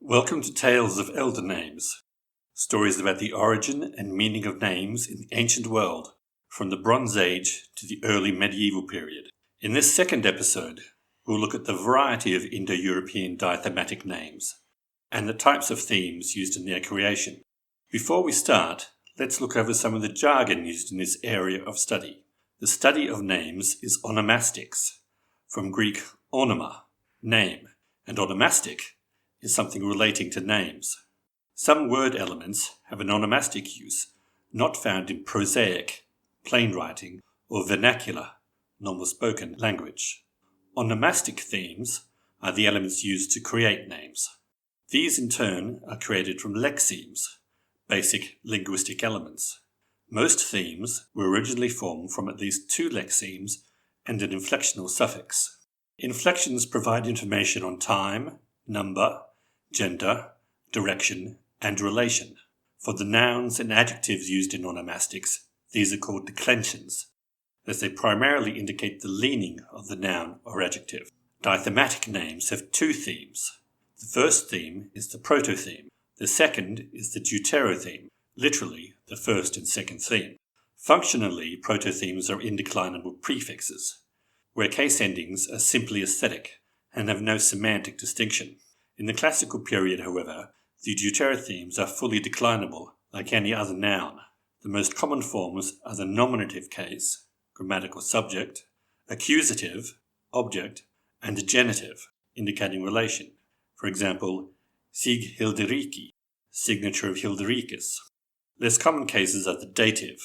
Welcome to Tales of Elder Names, stories about the origin and meaning of names in the ancient world, from the Bronze Age to the early medieval period. In this second episode, we'll look at the variety of Indo-European Dithematic names, and the types of themes used in their creation. Before we start, let's look over some of the jargon used in this area of study. The study of names is onomastics, from Greek onoma, name, and onomastic is something relating to names. Some word elements have an onomastic use, not found in prosaic, plain writing, or vernacular, normal spoken language. Onomastic themes are the elements used to create names. These in turn are created from lexemes, basic linguistic elements. Most themes were originally formed from at least two lexemes and an inflectional suffix. Inflections provide information on time, number, gender, direction, and relation. For the nouns and adjectives used in onomastics, these are called declensions, as they primarily indicate the leaning of the noun or adjective. Dithematic names have two themes. The first theme is the proto-theme. The second is the deuterotheme, literally the first and second theme. Functionally, proto-themes are indeclinable prefixes, where case endings are simply aesthetic and have no semantic distinction. In the classical period, however, the deuterothemes are fully declinable, like any other noun. The most common forms are the nominative case, grammatical subject, accusative, object, and the genitive, indicating relation. For example, Sig Hilderiki, signature of Hildericus. Less common cases are the dative,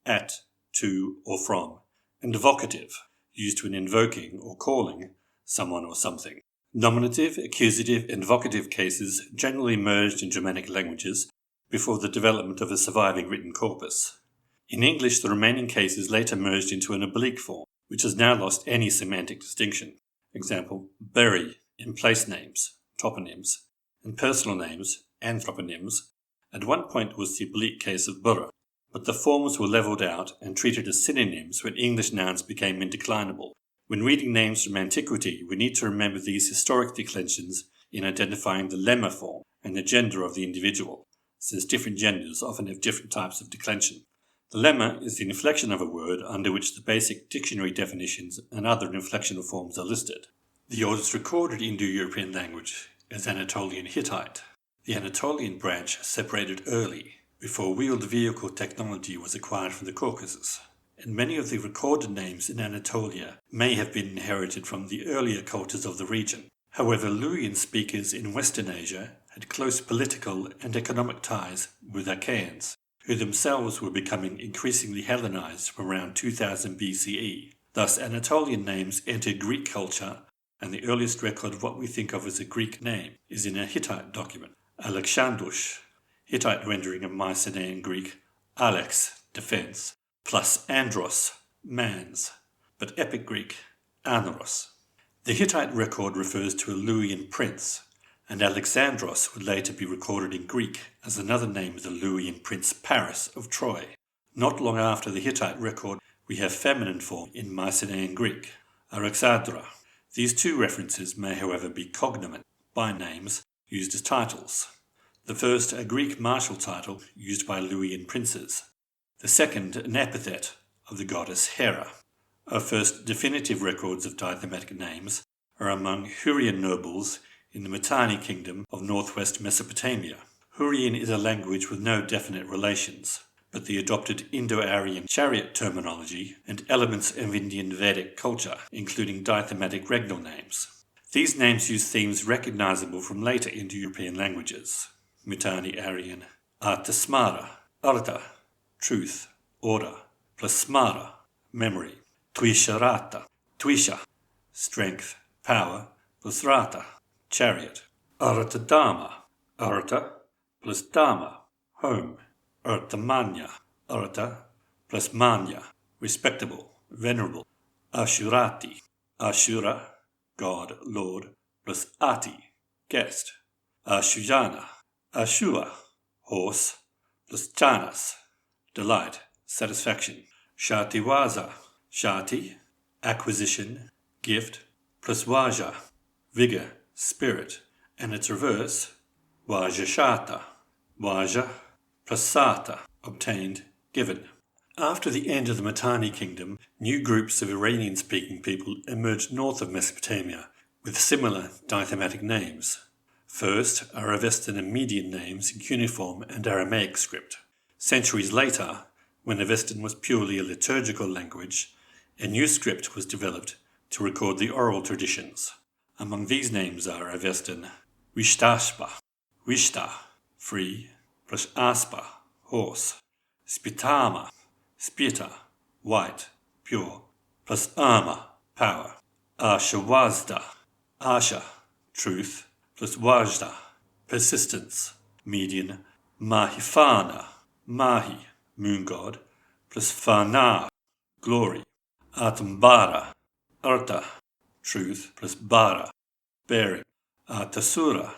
at, to, or from, and vocative, used when invoking or calling someone or something. Nominative, accusative, and vocative cases generally emerged in Germanic languages before the development of a surviving written corpus. In English, the remaining cases later merged into an oblique form, which has now lost any semantic distinction. Example, bury in place names, toponyms, and personal names, anthroponyms, at one point was the oblique case of borough, but the forms were levelled out and treated as synonyms when English nouns became indeclinable. When reading names from antiquity, we need to remember these historic declensions in identifying the lemma form and the gender of the individual, since different genders often have different types of declension. The lemma is the inflection of a word under which the basic dictionary definitions and other inflectional forms are listed. The oldest recorded Indo-European language is Anatolian Hittite. The Anatolian branch separated early, before wheeled vehicle technology was acquired from the Caucasus, and many of the recorded names in Anatolia may have been inherited from the earlier cultures of the region. However, Luwian speakers in Western Asia had close political and economic ties with Achaeans, who themselves were becoming increasingly Hellenized from around 2000 BCE. Thus, Anatolian names entered Greek culture and the earliest record of what we think of as a Greek name is in a Hittite document, Alexandros, Hittite rendering of Mycenaean Greek, Alex, defense, plus andros, mans, but Epic Greek, anaros. The Hittite record refers to a Luwian prince, and Alexandros would later be recorded in Greek as another name of the Luwian prince Paris of Troy. Not long after the Hittite record, we have feminine form in Mycenaean Greek, Araxandra. These two references may, however, be cognomen, by names, used as titles. The first, a Greek martial title used by Luwian princes. The second, an epithet of the goddess Hera. Our first definitive records of dithematic names are among Hurrian nobles in the Mitanni kingdom of northwest Mesopotamia. Hurrian is a language with no definite relations, but the adopted Indo-Aryan chariot terminology and elements of Indian Vedic culture, including dithematic regnal names. These names use themes recognizable from later Indo-European languages. Mitanni-Aryan, arta smara, arta, truth, order, plus smara, memory. Tuisha rata, tuisha, strength, power, plus rata, chariot. Arata dharma, arata, plus dharma, home. Arta manya, arata, plus manya, respectable, venerable. Ashurati, ashura, god, lord, plus ati, guest. Ashuyana, ashua, horse, plus chanas, delight, satisfaction. Shatiwaza, shati, acquisition, gift, plus vaja, vigor, spirit, and its reverse, vajashata, vaja, plus sata, obtained, given. After the end of the Mitanni kingdom, new groups of Iranian-speaking people emerged north of Mesopotamia with similar dithematic names. First are Avestan and Median names in cuneiform and Aramaic script. Centuries later, when Avestan was purely a liturgical language, a new script was developed to record the oral traditions. Among these names are Avestan, Vishtashpa, Vishta, free, plus Aspa, horse, Spitama, Spita, white, pure, plus Ama, power, Ashawazda, Asha, truth, plus Wajda, persistence, median, Mahifana, Mahi, moon god, plus Fana, glory, Atambara, Arta, truth, plus Bara, bearing, Atasura,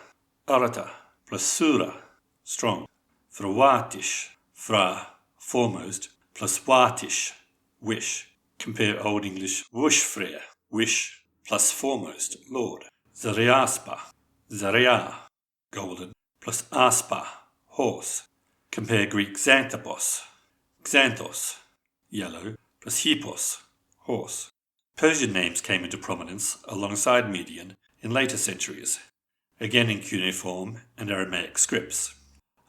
Arata, plus Sura, strong, Frawatish, Fra, foremost, plus Watish, wish. Compare Old English Wushfrea, wish, plus foremost, lord. Zariaspa, Zaria, golden, plus Aspa, horse. Compare Greek Xanthopos, Xanthos, yellow, plus Hippos, horse. Persian names came into prominence alongside Median in later centuries, again in cuneiform and Aramaic scripts.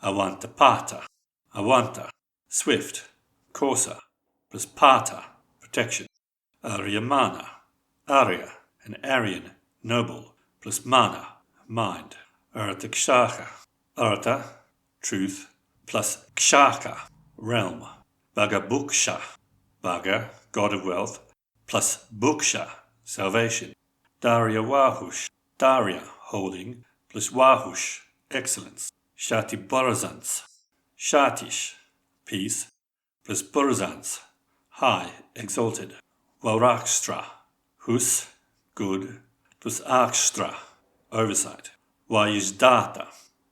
Awanta Pata, Awanta, swift, Corsa, plus Pata, protection. Aryamana, Arya, an Aryan, noble, plus Mana, mind. Artakshacha, Arta, truth, plus Kshaka, realm. Bhagabuksha, Bhaga, god of wealth, plus Buksha, salvation. Darya Wahush, Darya, holding, plus Wahush, excellence. Shati Borazans, Shatish, peace, plus Borazans, high, exalted. Vaurakstra, hus, good, plus Akstra, oversight. Vayijdata,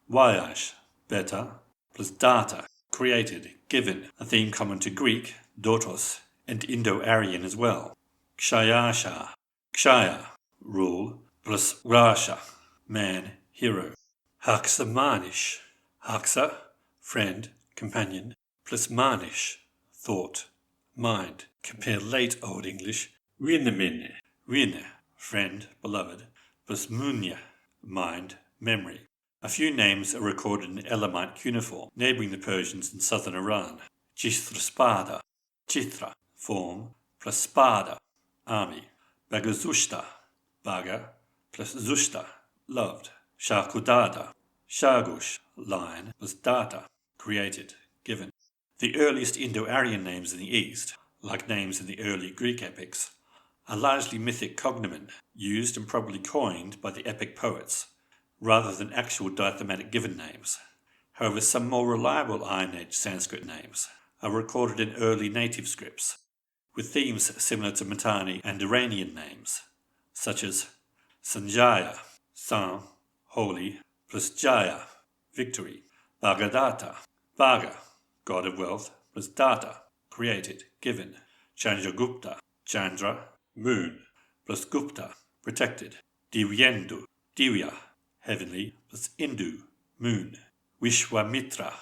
Vayash, better, plus data, created, given, a theme common to Greek, dotos, and Indo-Aryan as well. Kshayasha, Kshaya, rule, plus Rasha, man, hero. Haksa Manish, Haksa, friend, companion, plus Manish, thought, mind. Compare late Old English, Rinamine, Rina, friend, beloved, plus Munya, mind, memory. A few names are recorded in Elamite cuneiform, neighbouring the Persians in southern Iran. Chithra Spada, Chithra, form, plus Spada, army. Bagazushta, Baga, plus Zushta, loved. Shakudada, Shagush, lion, plus Data, created, given. The earliest Indo-Aryan names in the East, like names in the early Greek epics, a largely mythic cognomen, used and probably coined by the epic poets, rather than actual dithematic given names. However, some more reliable Iron Age Sanskrit names are recorded in early native scripts, with themes similar to Mitanni-Aryan names, such as Sanjaya, San, holy, plus Jaya, victory, Bhagadatta, Bhaga, god of wealth, plus Data, created, given, Chandragupta, Chandra, moon, plus Gupta, protected, Divyendu, Divya, heavenly, plus Indu, moon, Vishwamitra,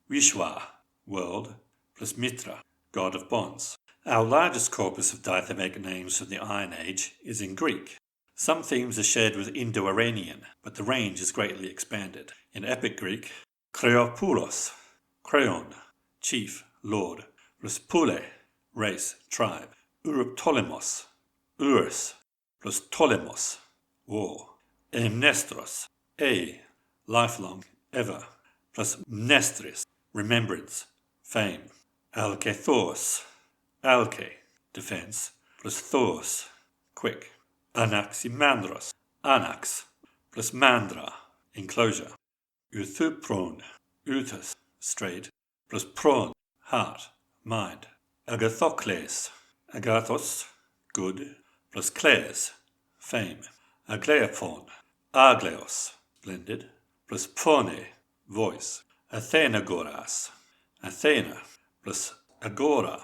Vishwa, world, plus Mitra, god of bonds. Our largest corpus of dithematic names from the Iron Age is in Greek. Some themes are shared with Indo-Iranian, but the range is greatly expanded. In Epic Greek, Kreopoulos, Kreon, chief, lord, plus Pule, race, tribe, Uruptolemos, Urus, plus Ptolemos, war, Mnestros, lifelong, ever, plus Mnestris, remembrance, fame, Alkethos, Alke, defense, plus Thos, quick, Anaximandros, Anax, plus Mandra, enclosure, Euthupron, Euthus, straight, plus Pron, heart, mind, Agathocles, Agathos, good, plus Cles, fame, Agleophon, Agleos, splendid, plus Phone, voice, Athenagoras, Athena, plus Agora,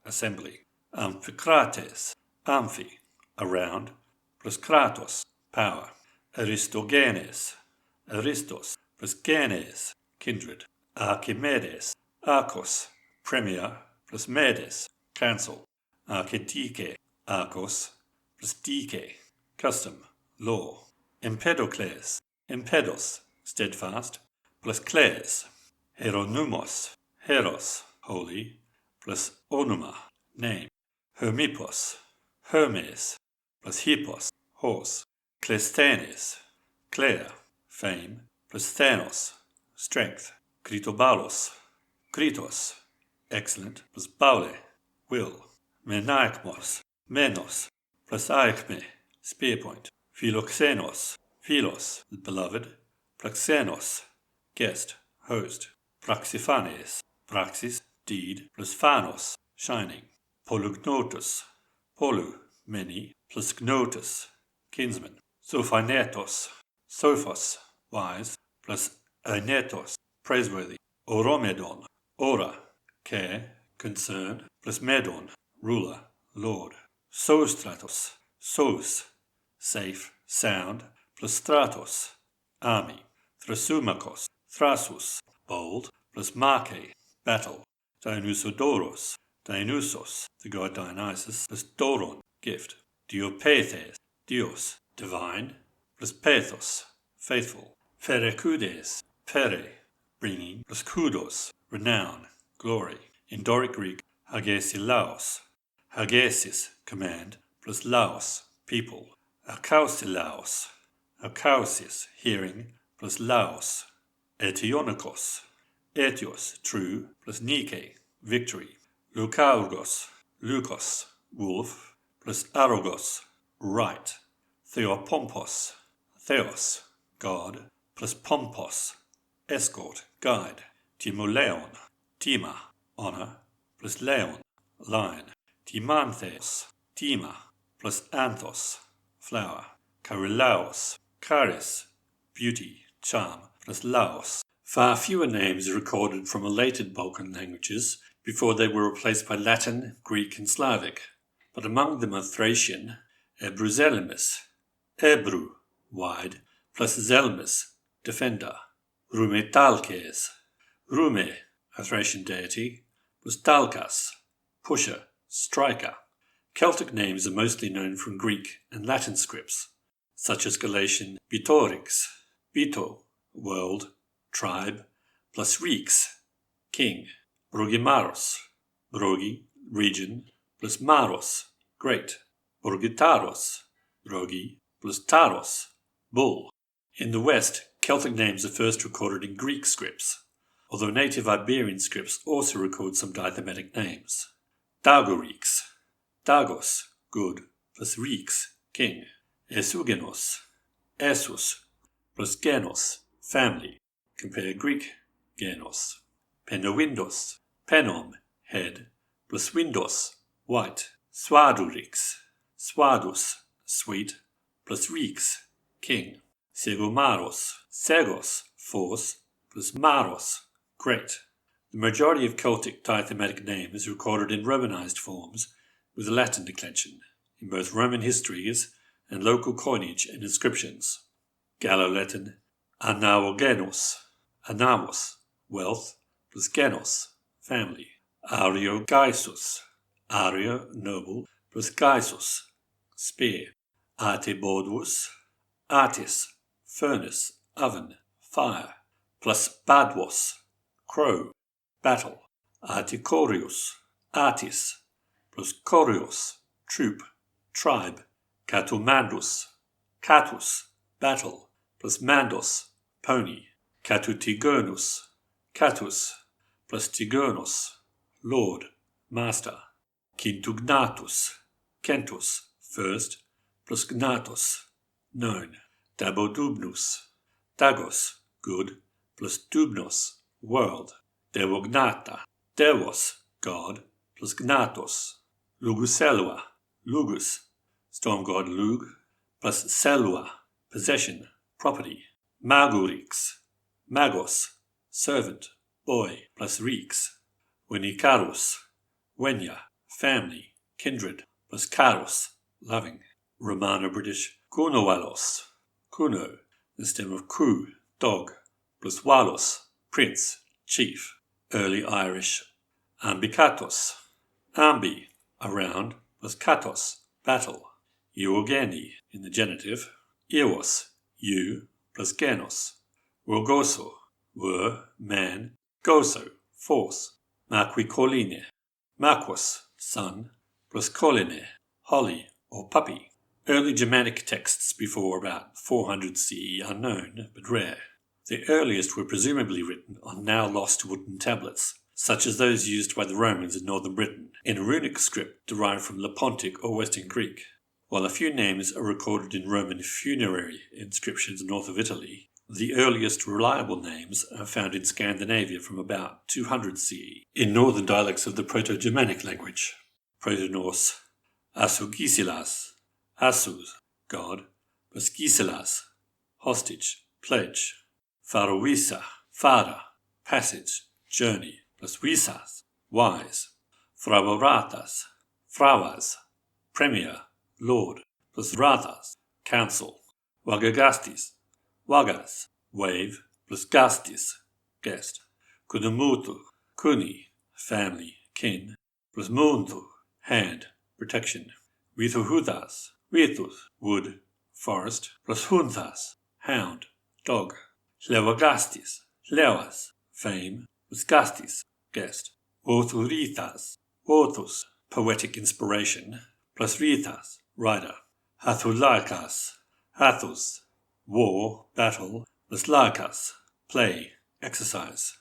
assembly, Amphicrates, Amphi, around, plus Kratos, power, Aristogenes, Aristos, plus Genes, kindred, Archimedes, Arcos, premier, plus Medes, council, Archidike, Arcos, plus Dike, custom, law, Empedocles, Empedos, steadfast, plus Cles, Heronumos, Heros, holy, plus Onuma, name, Hermippos, Hermes, plus Hippos, horse, Cleisthenes, Claire, fame, plus Thanos, strength, Critobalos, Kritos, excellent, plus Baule, will, Menaikmos, Menos, plus Aichme, spearpoint, Philoxenos, Philos, beloved, Praxenos, guest, host, Praxiphanes, praxis, deed, plus Phanos, shining, Polygnotus, Polu, many, plus Gnotus, kinsman, Sophinetos, Sophos, wise, plus Ainetos, praiseworthy, Oromedon, ora, care, concern, plus Medon, ruler, lord, Sostratos, sos, safe, sound, plus Stratos, army, Thrasumachos, Thrasus, bold, plus Marche, battle, Dionysodoros, Dionysos, the god Dionysus, plus Doron, gift, Diopethes, Dios, divine, plus Pathos, faithful, Pherecudes, Pere, bringing, plus Kudos, renown, glory. In Doric Greek, Hagesilaos, Hagesis, command, plus Laos, people, Akausilaos, Akausis, hearing, plus Laos, Etionikos, Etios, true, plus Nike, victory, Lukaurgos, Lukos, wolf, plus Arogos, right, Theopompos, Theos, god, plus Pompos, escort, guide, Timoleon, Tima, honor, plus Leon, lion, Timanthes, Tima, plus Anthos, flower, Charilaos, Charis, beauty, charm, plus Laos. Far fewer names are recorded from related Balkan languages before they were replaced by Latin, Greek, and Slavic, but among them are Thracian, Ebruzelimus, Ebru, wide, plus Zelmus, defender, Rumetalkes, Rume, a Thracian deity, plus Dalkas, pusher, striker. Celtic names are mostly known from Greek and Latin scripts, such as Galatian Bitorix, Bito, world, tribe, plus Rex, king, Brogimaros, Brogi, region, plus Maros, great, Borgitaros, Brogi, plus Taros, bull. In the West, Celtic names are first recorded in Greek scripts, although native Iberian scripts also record some dithematic names. Dagorix, Dagos, good, plus rex, king. Esougenos, esus, plus genos, family. Compare Greek genos. Penowindos, penom, head, plus windos, white. Swadurix, swadus, sweet, plus rex, king. Segomaros, segos, force, plus maros, great. The majority of Celtic dithematic names is recorded in Romanized forms with a Latin declension in both Roman histories and local coinage and inscriptions. Gallo-Latin anaogenos, anamos, wealth, plus genos, family. Ariogaesus, ario, noble, plus gaesus, spear. Atebodvus, artis, furnace, oven, fire, plus badvos, crow, battle. Articorius, artis, plus corios, troop, tribe. Catumandus, catus, battle, plus mandos, pony. Catutigonus, catus, plus tigonos, lord, master. Quintugnatus, centus, first, plus gnatus, known. Dabodubnus, dagos, good, plus dubnos, world. Devognata, devos, god, plus gnatos. Luguselua, lugus, storm god Lug, plus selua, possession, property. Magurix, magos, servant, boy, plus rex. Wenicarus, wenya, family, kindred, plus caros, loving. Romano-British kunowalos, kuno, the stem of ku, dog, plus walos, prince, chief. Early Irish ambikatos, ambi, around, plus katos, battle. Euogeni, in the genitive. Eos, you, plus genos. Rogoso, were, man. Goso, force. Maquicoline, maquos, son, plus coline, holly or puppy. Early Germanic texts before about 400 CE are known, but rare. The earliest were presumably written on now lost wooden tablets, such as those used by the Romans in northern Britain, in a runic script derived from Lepontic or Western Greek. While a few names are recorded in Roman funerary inscriptions north of Italy, the earliest reliable names are found in Scandinavia from about 200 CE, in northern dialects of the Proto-Germanic language. Proto-Norse Asugisilas, Asus, god, plus Gisilas, hostage, pledge. Faroisa, fara, passage, journey, plus visas, wise. Fravoratas, fravas, premier, lord, plus rathas, council. Wagagastis, wagas, wave, plus gastis, guest. Kudumutu, kuni, family, kin, plus muntu, hand, protection. Vithuhuthas, vithus, wood, forest, plus hunthas, hound, dog. Levagastis, levas, fame, plus gastis, guest. Orthurithas, orthus, poetic inspiration, plus rithas, rider. Hathulakas, hathus, war, battle, plus lakas, play, exercise.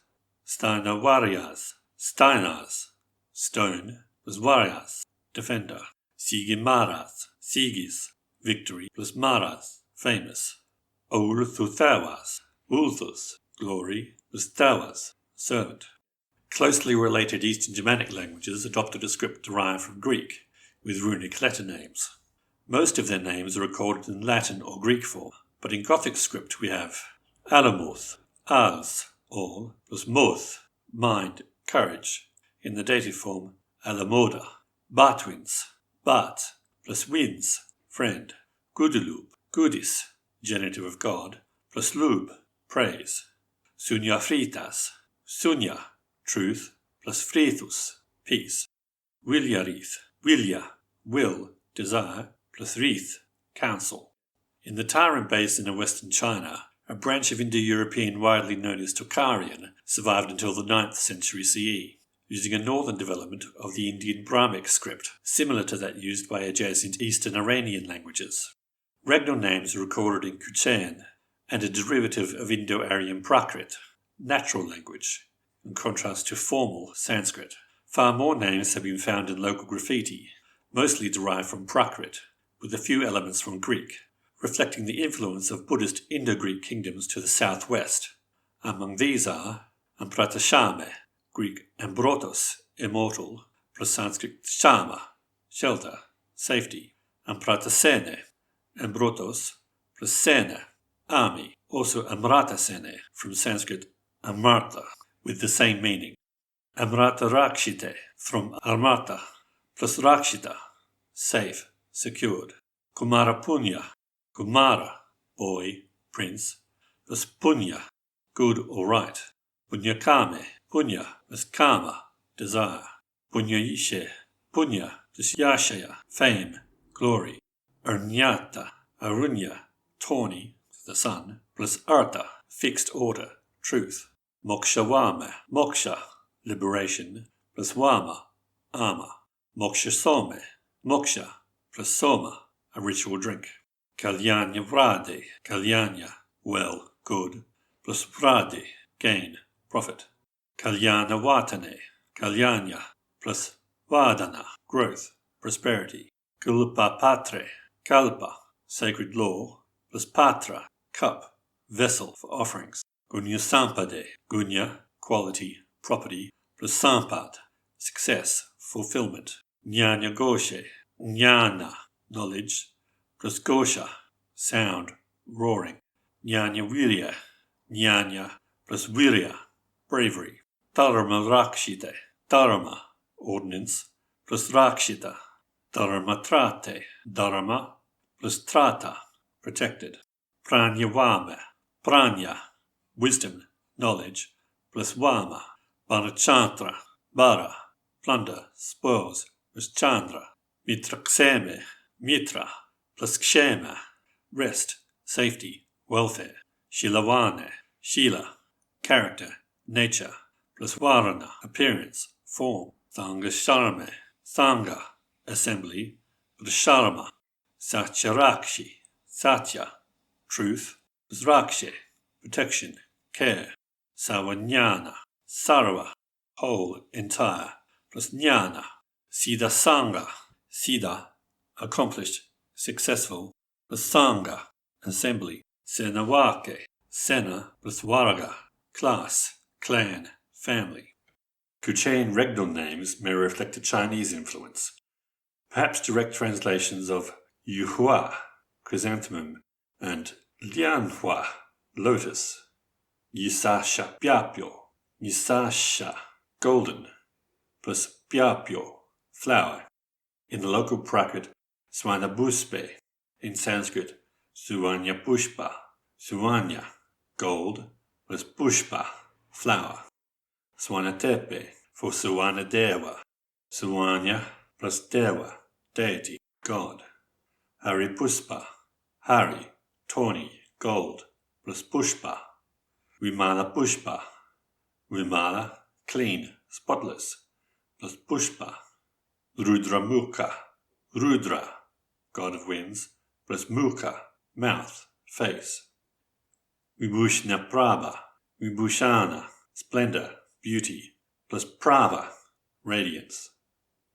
Steinawarias, steinas, stone, plus varias, defender. Sigimaras, sigis, victory, plus maras, famous. Ulthuthawas, ulthus, glory, plus thawas, servant. Closely related Eastern Germanic languages adopted a script derived from Greek, with runic letter names. Most of their names are recorded in Latin or Greek form, but in Gothic script we have alamuth, als, all, plus moth, mind, courage, in the dative form alamoda. Batwins, bat, plus wins, friend. Gudulub, gudis, genitive of God, plus lub, praise. Sunya fritas, sunya, truth, plus frithus, peace. Wilyarith, wilya, will, desire, plus rith, counsel. In the Tarim Basin of western China, a branch of Indo-European widely known as Tocharian survived until the 9th century CE, using a northern development of the Indian Brahmic script, similar to that used by adjacent Eastern Iranian languages. Regnal names are recorded in Kuchean, and a derivative of Indo-Aryan Prakrit, natural language, in contrast to formal Sanskrit. Far more names have been found in local graffiti, mostly derived from Prakrit, with a few elements from Greek, reflecting the influence of Buddhist Indo-Greek kingdoms to the southwest. Among these are Ampratashame, Greek Ambrotos, immortal, plus Sanskrit Shama, shelter, safety, Ampratasene, Ambrotos, plus Sena, army, also Amratasene, from Sanskrit Amarta, with the same meaning. Amrata Rakshite, from Armata, plus Rakshita, safe, secured. Kumara Punya, Kumara, boy, prince, plus Punya, good or right. Punyakame, Punya, plus Kama, desire. Punyayishe, Punya, plus Yashaya, fame, glory. Arnyata, Arunya, tawny, the sun, plus Artha, fixed order, truth. Mokshawama, moksha, liberation, plus Wama, armor. Mokshasome, moksha, plus Soma, a ritual drink. Kalyanya Vrade, Kalyanya, well, good, plus Vrade, gain, profit. Kalyana Vatane, Kalyanya, plus Vadana, growth, prosperity. Kulpa Patre, Kalpa, sacred law, plus Patra, cup, vessel for offerings. Gunya Sampade, Gunya, quality, property, plus Sampad, success, fulfillment. Jnana Goshe, Jnana, knowledge, plus Gosha, sound, roaring. Jnana Virya, Jnana, plus Virya, bravery. Dharma Rakshite, Dharma, ordinance, plus Rakshita. Dharma Trate, Dharma, plus Trata, protected. Pranya Vama, Pranya, wisdom, knowledge, plus Vama. Varachantra, Vara, plunder, spoils, plus Chandra. Mitrakseme, Mitra, plus Kshema, rest, safety, welfare. Shilawane, Shila, character, nature, plus Varana, appearance, form. Thanga Sharme, Thanga, assembly, plus Sharma. Satyarakshi, Satya, truth, plus Rakshe, protection, care. Savanyana, Sarva, whole, entire, plus Jnana. Siddha Sangha, Siddha, accomplished, successful, plus Sangha, assembly. Senavake, Sena plus Varaga, class, clan, family. Kuchean regnal names may reflect a Chinese influence. Perhaps direct translations of Yuhua, chrysanthemum, and Lianhua, lotus. Yisasha Pyapyo, Yisasha, golden, plus Pyapyo, flower. In the local Prakrit, Swanabuspe, in Sanskrit, Suvanya Pushpa, Suvanya, gold, plus Pushpa, flower. Swanatepe, for Suvanadeva, Suvanya plus Deva, deity, god. Haripuspa, Hari, tawny, gold, plus Pushpa. Vimala Pushpa, Vimala, clean, spotless, plus Pushpa. Rudra Mukha, Rudra, god of winds, plus Mukha, mouth, face. Vibhushna Prabha, Vibhushana, splendor, beauty, plus Prava, radiance.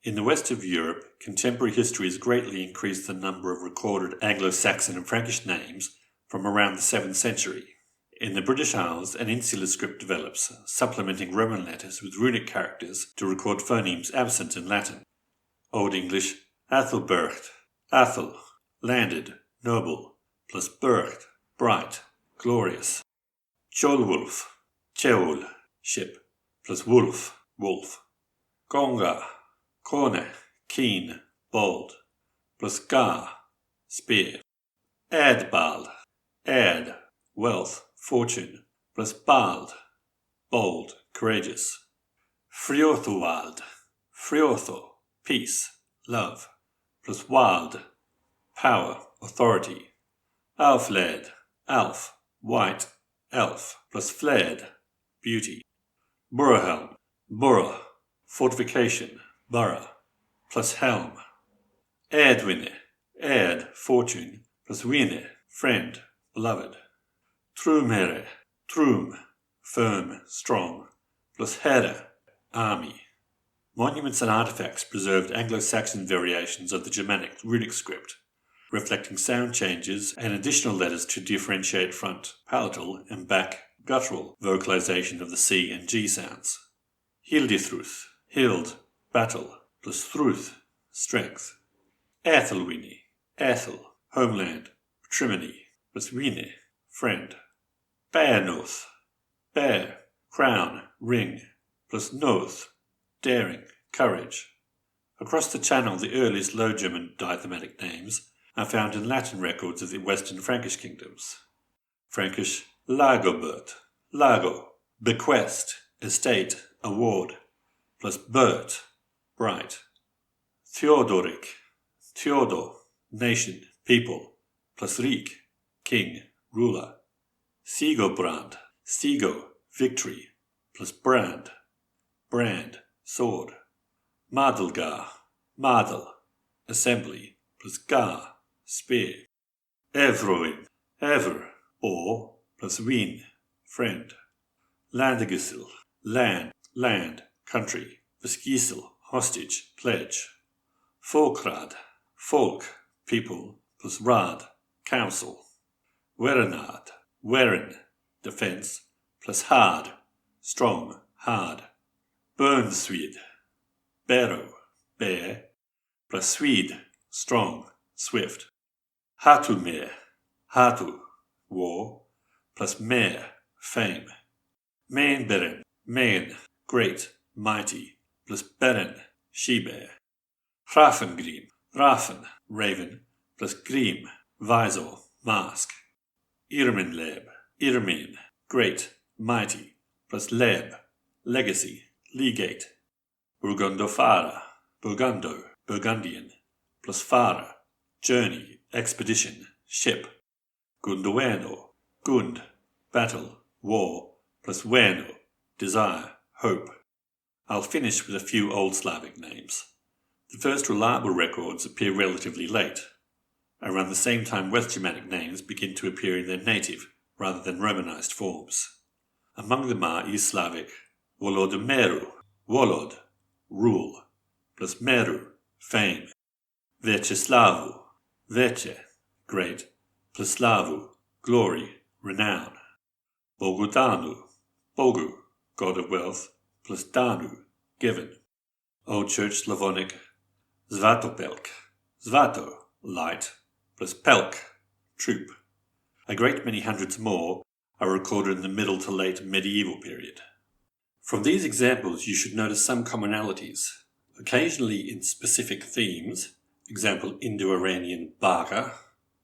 In the west of Europe, contemporary history has greatly increased the number of recorded Anglo-Saxon and Frankish names from around the 7th century. In the British Isles, an insular script develops, supplementing Roman letters with runic characters to record phonemes absent in Latin. Old English, Athelbercht, Athel, landed, noble, plus Bercht, bright, glorious. Cholwulf, Cheol, ship, plus wolf, wolf. Gonga, Kone, keen, bold, plus Gar, spear. Adbald, ad, wealth, fortune, plus Bald, bold, courageous. Friorthowald, Friortho, peace, love, plus Wald, power, authority. Alfled, Alf, white, elf, plus Fled, beauty. Burrahelm, Burra, fortification, borough, plus helm. Erdwine, Erd, fortune, plus Wine, friend, beloved. Trumhere, Trum, firm, strong, plus Here, army. Monuments and artifacts preserved Anglo-Saxon variations of the Germanic runic script. reflecting sound changes and additional letters to differentiate front palatal and back guttural vocalization of the C and G sounds. Hildithruth, hild, battle, plus thruth, strength. Athelwini, Athel, homeland, patrimony, plus wine, friend. Bearnoth, bear, crown, ring, plus noth, daring, courage. Across the Channel, the earliest Low German dithematic names are found in Latin records of the Western Frankish kingdoms. Frankish Lagobert, lago, bequest, estate, award, plus Bert, bright. Theodoric, Theodor, nation, people, plus Rik, king, ruler. Sigobrand, Sigo, victory, plus brand, brand, sword. Madelgar, Madel, assembly, plus gar, spear. Evroin, ever, or, plus win, friend. Landegisel, land, country, plus gisel, hostage, pledge. Folkrad, folk, people, plus rad, council. Werenad, weren, defense, plus hard, strong, hard. Burnswede, barrow, bear, plus Swede, strong, swift. Hatumer, hatu, war, plus mer, fame. Mainberen, main, great, mighty, plus beren, she-bear. Hrafengrim, rafen, raven, plus grim, visor, mask. Irminleb, Irmin, great, mighty, plus leb, legacy, legate. Burgundofara, Burgundo, Burgundian, plus fara, journey, expedition, ship. Gundueno, gund, battle, war, plus weno, desire, hope. I'll finish with a few Old Slavic names. The first reliable records appear relatively late. Around the same time West Germanic names begin to appear in their native, rather than Romanized forms. Among them are East Slavic, Wolodomeru, Wolod, rule, plus Meru, fame. Veceslavu, Vece, great, plus Slavu, glory, renown. Bogudanu, Bogu, god of wealth, plus Danu, given. Old Church Slavonic, Svatopelk, Svato, light, plus Pelk, troop. A great many hundreds more are recorded in the middle to late medieval period. From these examples you should notice some commonalities, occasionally in specific themes, example Indo-Iranian Baga,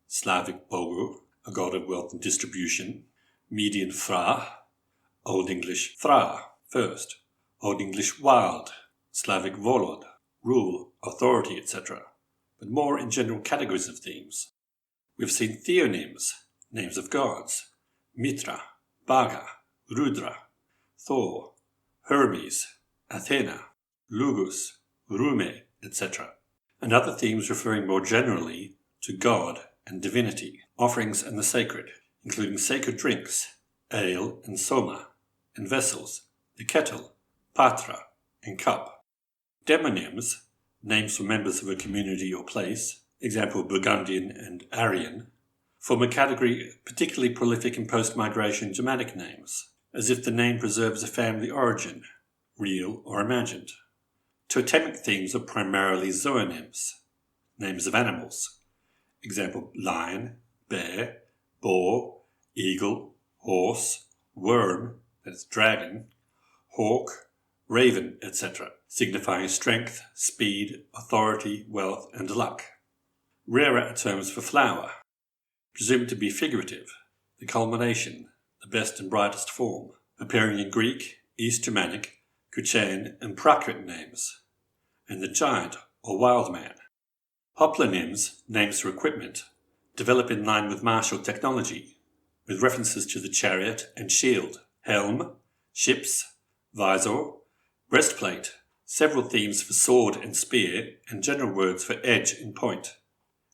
Slavic Bogu, a god of wealth and distribution, Median Thra, Old English Thra, first, Old English Wild, Slavic Volod, rule, authority, etc., but more in general categories of themes. We've seen theonyms, names of gods, Mitra, Baga, Rudra, Thor, Hermes, Athena, Lugus, Rume, etc., and other themes referring more generally to God and divinity, offerings and the sacred, including sacred drinks, ale and soma, and vessels, the kettle, patra, and cup. Demonyms, names for members of a community or place, example Burgundian and Aryan, form a category particularly prolific in post-migration Germanic names, as if the name preserves a family origin, real or imagined. Totemic themes are primarily zoonyms, names of animals, example lion, bear, boar, eagle, horse, worm, that's dragon, hawk, raven, etc., signifying strength, speed, authority, wealth, and luck. Rarer are terms for flower, presumed to be figurative, the culmination, the best and brightest form, appearing in Greek, East Germanic, Kuchean, and Prakrit names, and the giant or wild man. Hoplonyms, names for equipment, develop in line with martial technology, with references to the chariot and shield, helm, ships, visor, breastplate, several themes for sword and spear, and general words for edge and point.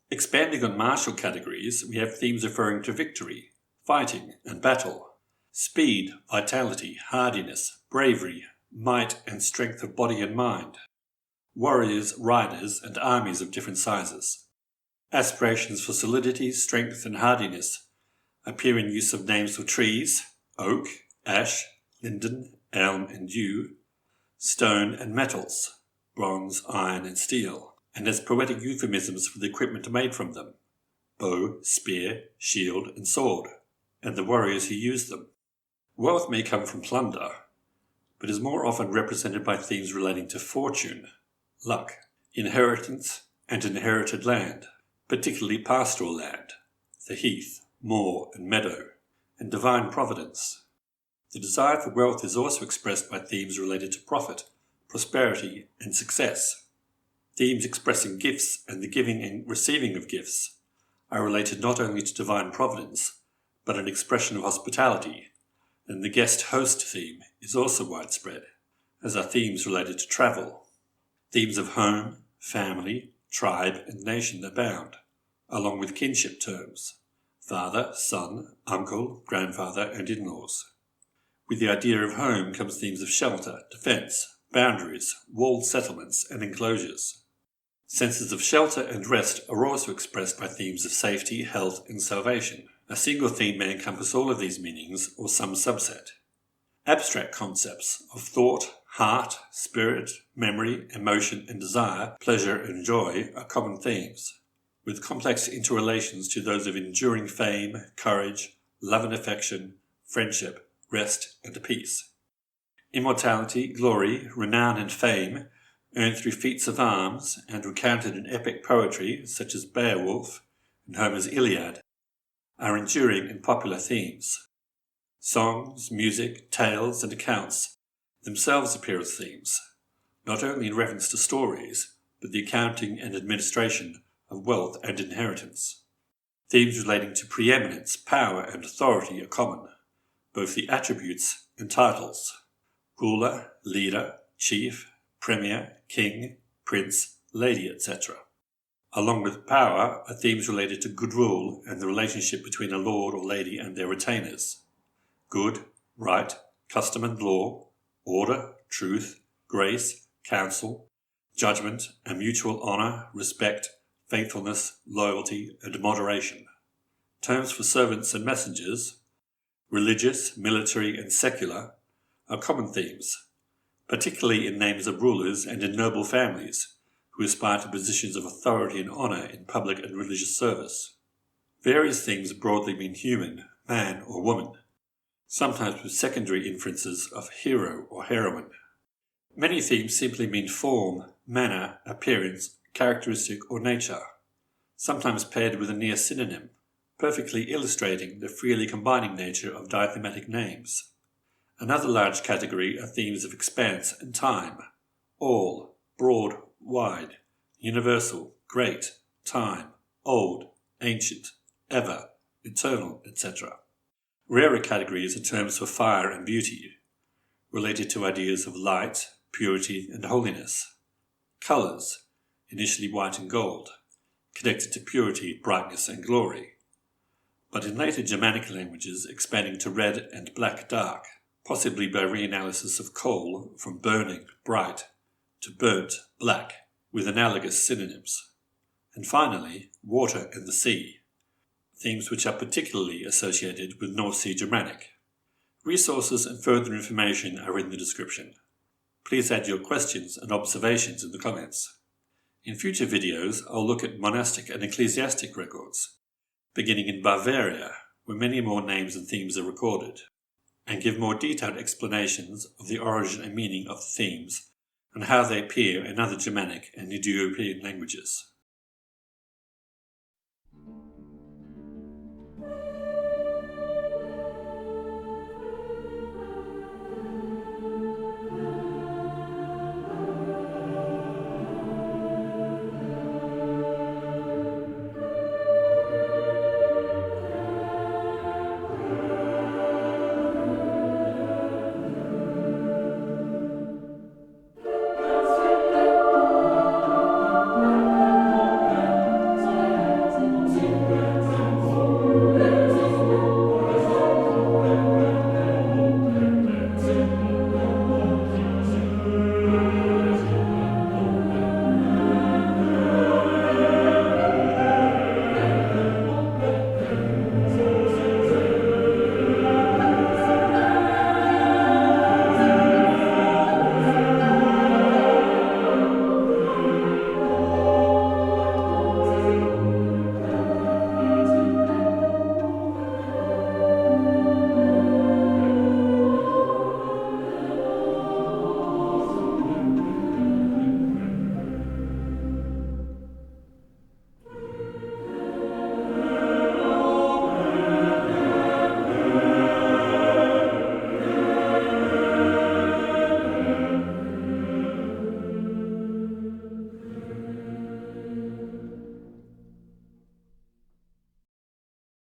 Expanding on martial categories, we have themes referring to victory, fighting, and battle, speed, vitality, hardiness, bravery, might and strength of body and mind, warriors, riders, and armies of different sizes. Aspirations for solidity, strength, and hardiness appear in use of names for trees, oak, ash, linden, elm, and yew, stone and metals, bronze, iron, and steel, and as poetic euphemisms for the equipment made from them, bow, spear, shield, and sword, and the warriors who used them. Wealth may come from plunder, but is more often represented by themes relating to fortune, luck, inheritance, and inherited land, particularly pastoral land, the heath, moor, and meadow, and divine providence. The desire for wealth is also expressed by themes related to profit, prosperity, and success. Themes expressing gifts and the giving and receiving of gifts are related not only to divine providence, but an expression of hospitality, and the guest-host theme is also widespread, as are themes related to travel. Themes of home, family, tribe, and nation abound, along with kinship terms, father, son, uncle, grandfather, and in-laws. With the idea of home comes themes of shelter, defence, boundaries, walled settlements, and enclosures. Senses of shelter and rest are also expressed by themes of safety, health, and salvation. A single theme may encompass all of these meanings or some subset. Abstract concepts of thought, heart, spirit, memory, emotion, and desire, pleasure, and joy are common themes, with complex interrelations to those of enduring fame, courage, love and affection, friendship, rest, and peace. Immortality, glory, renown, and fame, earned through feats of arms and recounted in epic poetry such as Beowulf and Homer's Iliad, are enduring and popular themes. Songs, music, tales, and accounts themselves appear as themes, not only in reference to stories, but the accounting and administration of wealth and inheritance. Themes relating to preeminence, power, and authority are common, both the attributes and titles: ruler, leader, chief, premier, king, prince, lady, etc. Along with power are themes related to good rule and the relationship between a lord or lady and their retainers. Good, right, custom and law, order, truth, grace, counsel, judgment, and mutual honour, respect, faithfulness, loyalty, and moderation. Terms for servants and messengers, religious, military, and secular, are common themes, particularly in names of rulers and in noble families who aspire to positions of authority and honour in public and religious service. Various themes broadly mean human, man, or woman, sometimes with secondary inferences of hero or heroine. Many themes simply mean form, manner, appearance, characteristic, or nature, sometimes paired with a near synonym, perfectly illustrating the freely combining nature of dithematic names. Another large category are themes of expanse and time: all, broad, wide, universal, great, time, old, ancient, ever, eternal, etc. Rarer categories are terms for fire and beauty, related to ideas of light, purity, and holiness. Colours, initially white and gold, connected to purity, brightness, and glory, but in later Germanic languages expanding to red and black dark, possibly by reanalysis of coal from burning, bright, to burnt, black, with analogous synonyms. And finally, water and the sea, themes which are particularly associated with North Sea Germanic. Resources and further information are in the description. Please add your questions and observations in the comments. In future videos, I'll look at monastic and ecclesiastic records, beginning in Bavaria, where many more names and themes are recorded, and give more detailed explanations of the origin and meaning of the themes and how they appear in other Germanic and Indo-European languages.